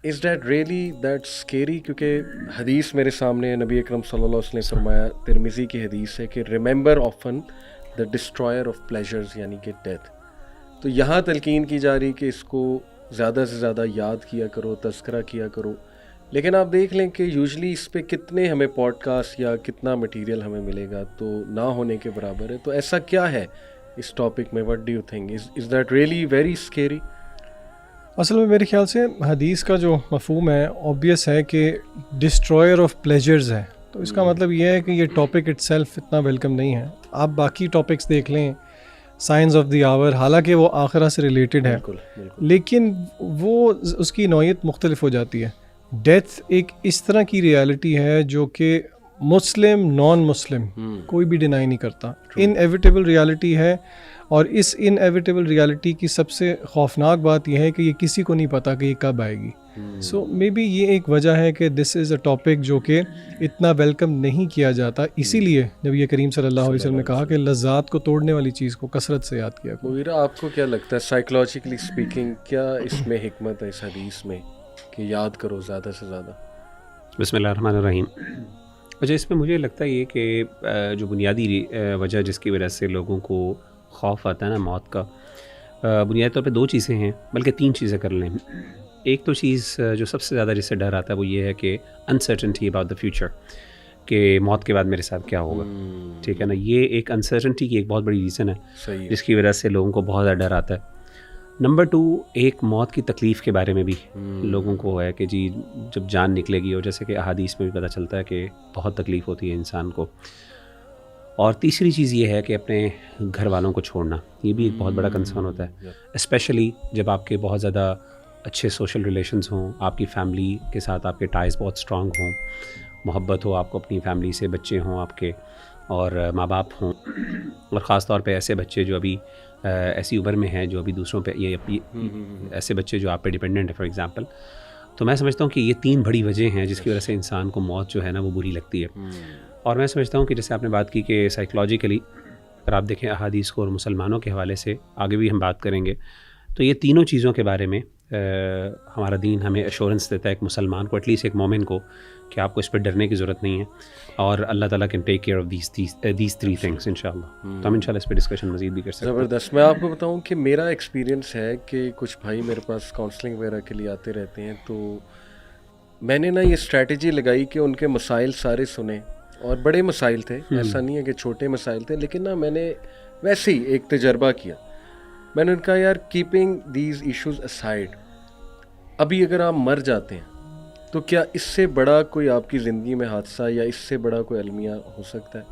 Is that really that scary? کیونکہ حدیث میرے سامنے نبی اکرم صلی اللہ علیہ وسلم نے فرمایا، ترمذی کی حدیث ہے کہ remember often the destroyer of pleasures, یعنی کہ ڈیتھ. تو یہاں تلقین کی جا رہی کہ اس کو زیادہ سے زیادہ یاد کیا کرو، تذکرہ کیا کرو. لیکن آپ دیکھ لیں کہ یوزلی اس پہ کتنے ہمیں پوڈ کاسٹ یا کتنا مٹیریل ہمیں ملے گا، تو نہ ہونے کے برابر ہے. تو ایسا کیا ہے اس ٹاپک میں؟ What do you think? Is that really very scary? اصل میں میرے خیال سے حدیث کا جو مفہوم ہے آبویس ہے کہ ڈسٹرائر آف پلیجرز ہے. تو اس کا مطلب یہ ہے کہ یہ ٹاپک اٹ سیلف اتنا ویلکم نہیں ہے. آپ باقی ٹاپکس دیکھ لیں، سائنس آف دی آور، حالانکہ وہ آخرہ سے ریلیٹڈ ہے، لیکن وہ اس کی نوعیت مختلف ہو جاتی ہے. ڈیتھ ایک اس طرح کی ریالٹی ہے جو کہ مسلم نان مسلم کوئی بھی ڈینائی نہیں کرتا. انیویٹیبل ریالٹی ہے، اور اس انیویٹیبل ریالٹی کی سب سے خوفناک بات یہ ہے کہ یہ کسی کو نہیں پتا کہ یہ کب آئے گی. سو مے بی یہ ایک وجہ ہے کہ دس از اے ٹاپک جو کہ اتنا ویلکم نہیں کیا جاتا. اسی لیے نبی کریم صلی اللہ علیہ وسلم نے کہا کہ لذات کو توڑنے والی چیز کو کثرت سے یاد کیا کرو. مغیرہ، آپ کو کیا لگتا ہے سائیکولوجیکلی اسپیکنگ کیا اس میں حکمت ہے اس حدیث میں کہ یاد کرو زیادہ سے زیادہ؟ بسم اللہ الرحمن الرحیم. اچھا، اس میں مجھے لگتا ہے یہ کہ جو بنیادی وجہ جس کی وجہ سے لوگوں کو خوف آتا ہے نا موت کا، بنیادی طور پہ دو چیزیں ہیں، بلکہ تین چیزیں کر لیں. ایک تو چیز جو سب سے زیادہ جس سے ڈر آتا ہے وہ یہ ہے کہ انسرٹنٹی اباؤٹ دا فیوچر، کہ موت کے بعد میرے ساتھ کیا ہوگا. ٹھیک ہے نا، یہ ایک انسرٹنٹی کی ایک بہت بڑی ریزن ہے جس کی وجہ سے لوگوں کو بہت زیادہ ڈر آتا ہے. نمبر 2، ایک موت کی تکلیف کے بارے میں بھی لوگوں کو ہے کہ جی جب جان نکلے گی، اور جیسے کہ احادیث میں بھی پتہ چلتا ہے کہ بہت تکلیف ہوتی ہے انسان کو. اور تیسری چیز یہ ہے کہ اپنے گھر والوں کو چھوڑنا، یہ بھی ایک بہت بڑا کنسرن ہوتا ہے، اسپیشلی جب آپ کے بہت زیادہ اچھے سوشل ریلیشنز ہوں، آپ کی فیملی کے ساتھ آپ کے ٹائز بہت اسٹرانگ ہوں، محبت ہو آپ کو اپنی فیملی سے، بچے ہوں آپ کے اور ماں باپ ہوں، اور خاص طور پہ ایسے بچے جو ابھی ایسی عمر میں ہیں جو ابھی دوسروں پہ، یہ ایسے بچے جو آپ پہ ڈیپینڈنٹ ہے فار ایگزامپل. تو میں سمجھتا ہوں کہ یہ 3 بڑی وجہ ہیں جس کی وجہ سے انسان کو موت جو ہے نا وہ بری لگتی ہے. اور میں سمجھتا ہوں کہ جیسے آپ نے بات کی کہ سائیکلوجیکلی اگر آپ دیکھیں احادیث کو اور مسلمانوں کے حوالے سے آگے بھی ہم بات کریں گے، تو یہ تینوں چیزوں کے بارے میں ہمارا دین ہمیں ایشورنس دیتا ہے ایک مسلمان کو، ایٹ لیسٹ ایک مومن کو، کہ آپ کو اس پہ ڈرنے کی ضرورت نہیں ہے، اور اللہ تعالیٰ can take care of these 3 things انشاءاللہ. تو ہم انشاءاللہ اس پہ ڈسکشن مزید بھی کر سکتے ہیں. زبردست. میں آپ کو بتاؤں کہ میرا ایکسپیرینس ہے کہ کچھ بھائی میرے پاس کاؤنسلنگ وغیرہ کے لیے آتے رہتے ہیں، تو میں نے نا یہ اسٹریٹجی لگائی کہ ان کے مسائل سارے سنے، اور بڑے مسائل تھے، ایسا نہیں ہے کہ چھوٹے مسائل تھے، لیکن نا میں نے ویسے ہی ایک تجربہ کیا. میں نے ان کا یار کیپنگ دیز ایشوز اسائڈ، ابھی اگر آپ مر جاتے ہیں تو کیا اس سے بڑا کوئی آپ کی زندگی میں حادثہ یا اس سے بڑا کوئی المیہ ہو سکتا ہے؟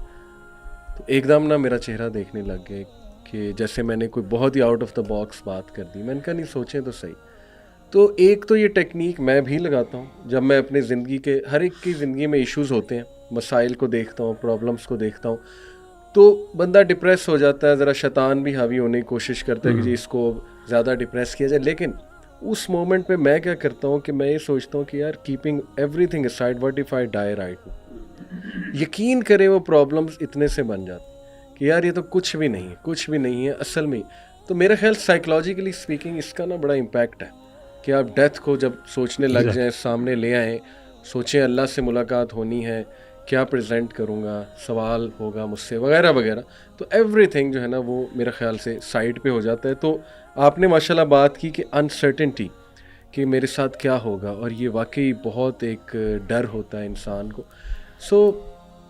تو ایک دم نا میرا چہرہ دیکھنے لگ گئے کہ جیسے میں نے کوئی بہت ہی آؤٹ آف دا باکس بات کر دی. میں نے کہا نہیں، سوچیں تو صحیح. تو ایک تو یہ ٹیکنیک میں بھی لگاتا ہوں جب میں اپنے زندگی کے، ہر ایک کی زندگی میں ایشوز ہوتے ہیں، مسائل کو دیکھتا ہوں، پرابلمس کو دیکھتا ہوں، تو بندہ ڈپریس ہو جاتا ہے، ذرا شیطان بھی حاوی ہونے کی کوشش کرتا ہے کہ جی اس کو زیادہ ڈپریس کیا جائے. لیکن اس مومنٹ پہ میں کیا کرتا ہوں کہ میں یہ سوچتا ہوں کہ یار keeping every thing aside, what if I dye right now. یقین کریں وہ پرابلمس اتنے سے بن جاتی کہ یار یہ تو کچھ بھی نہیں ہے، کچھ بھی نہیں ہے اصل میں. تو میرا خیال سائیکلوجیکلی اسپیکنگ اس کا نا بڑا امپیکٹ ہے کہ آپ ڈیتھ کو جب سوچنے لگ جائیں، سامنے لے آئیں، سوچیں اللہ سے ملاقات ہونی ہے، کیا پریزنٹ کروں گا، سوال ہوگا مجھ سے وغیرہ وغیرہ، تو ایوری تھنگ جو ہے نا وہ میرا خیال سے سائڈ پہ ہو جاتا ہے. تو آپ نے ماشاء اللہ بات کی کہ انسرٹنٹی، کہ میرے ساتھ کیا ہوگا، اور یہ واقعی بہت ایک ڈر ہوتا ہے انسان کو. So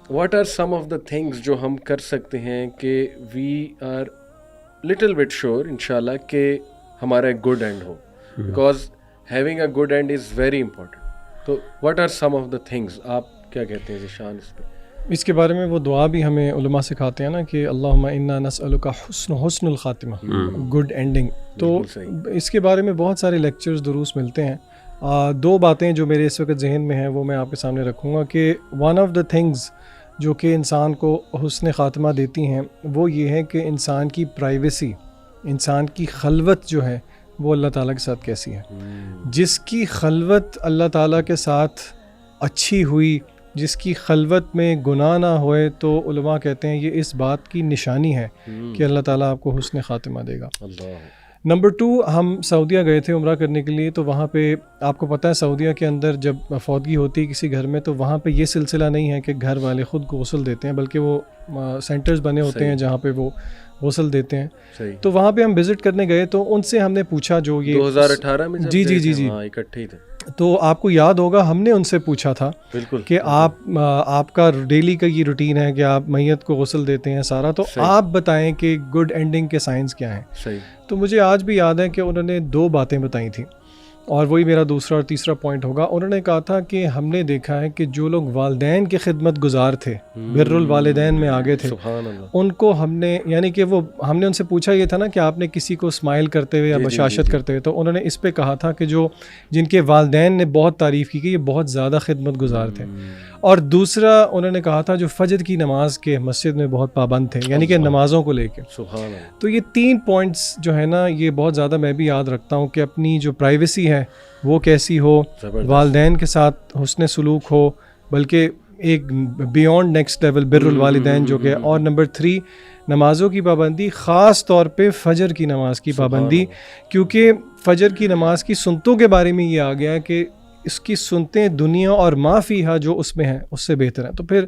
what are some of the things جو ہم کر سکتے ہیں کہ we are little bit sure انشاءاللہ کہ ہمارا ایک گڈ اینڈ ہو، because having a good end is very important. تو what are some of the things, آپ کیا کہتے ہیں ذیشان اس پہ؟ اس کے بارے میں وہ دعا بھی ہمیں علماء سکھاتے ہیں نا کہ اللہم انا نسألک حسن الخاتمہ، گڈ اینڈنگ. تو اس کے بارے میں بہت سارے لیکچرز دروس ملتے ہیں. 2 باتیں جو میرے اس وقت ذہن میں ہیں وہ میں آپ کے سامنے رکھوں گا کہ ون آف دا تھنگز جو کہ انسان کو حسن خاتمہ دیتی ہیں وہ یہ ہے کہ انسان کی پرائیویسی، انسان کی خلوت جو ہے وہ اللہ تعالیٰ کے ساتھ کیسی ہے. جس کی خلوت اللہ تعالیٰ کے ساتھ اچھی ہوئی، جس کی خلوت میں گناہ نہ ہوئے، تو علماء کہتے ہیں یہ اس بات کی نشانی ہے کہ اللہ تعالیٰ آپ کو حسن خاتمہ دے گا. نمبر 2 ہم سعودیہ گئے تھے عمرہ کرنے کے لیے, تو وہاں پہ آپ کو پتہ ہے سعودیہ کے اندر جب فوتگی ہوتی ہے کسی گھر میں تو وہاں پہ یہ سلسلہ نہیں ہے کہ گھر والے خود کو غسل دیتے ہیں, بلکہ وہ سینٹرز بنے ہوتے ہیں جہاں پہ وہ غسل دیتے ہیں. تو وہاں پہ ہم وزٹ کرنے گئے تو ان سے ہم نے پوچھا, جو یہ 2018 میں جی اکٹھے ہی تھے, تو آپ کو یاد ہوگا ہم نے ان سے پوچھا تھا کہ آپ کا ڈیلی کا یہ روٹین ہے کہ آپ میت کو غسل دیتے ہیں سارا, تو آپ بتائیں کہ گڈ اینڈنگ کے سائنس کیا ہیں. تو مجھے آج بھی یاد ہے کہ انہوں نے 2 باتیں بتائی تھیں, اور وہی میرا دوسرا اور تیسرا پوائنٹ ہوگا. انہوں نے کہا تھا کہ ہم نے دیکھا ہے کہ جو لوگ والدین کی خدمت گزار تھے, بر الوالدین میں آگے تھے, ان کو ہم نے, یعنی کہ وہ ہم نے ان سے پوچھا یہ تھا نا کہ آپ نے کسی کو اسمائل کرتے ہوئے یا بشاشت کرتے ہوئے, تو انہوں نے اس پہ کہا تھا کہ جن کے والدین نے بہت تعریف کی کہ یہ بہت زیادہ خدمت گزار تھے. اور دوسرا انہوں نے کہا تھا جو فجر کی نماز کے مسجد میں بہت پابند تھے, یعنی کہ نمازوں کو لے کے. تو یہ 3 پوائنٹس جو ہے نا یہ بہت زیادہ میں بھی یاد رکھتا ہوں کہ اپنی جو پرائیویسی ہے وہ کیسی ہو, والدین کے ساتھ حسن سلوک ہو, بلکہ ایک بیونڈ نیکسٹ لیول بر الوالدین جو کہ. اور نمبر 3 نمازوں کی پابندی, خاص طور پہ فجر کی نماز کی پابندی, کیونکہ فجر کی نماز کی سنتوں کے بارے میں یہ آ گیا کہ اس کی سنتیں دنیا اور ما فیہا جو اس میں ہیں اس سے بہتر ہیں. تو پھر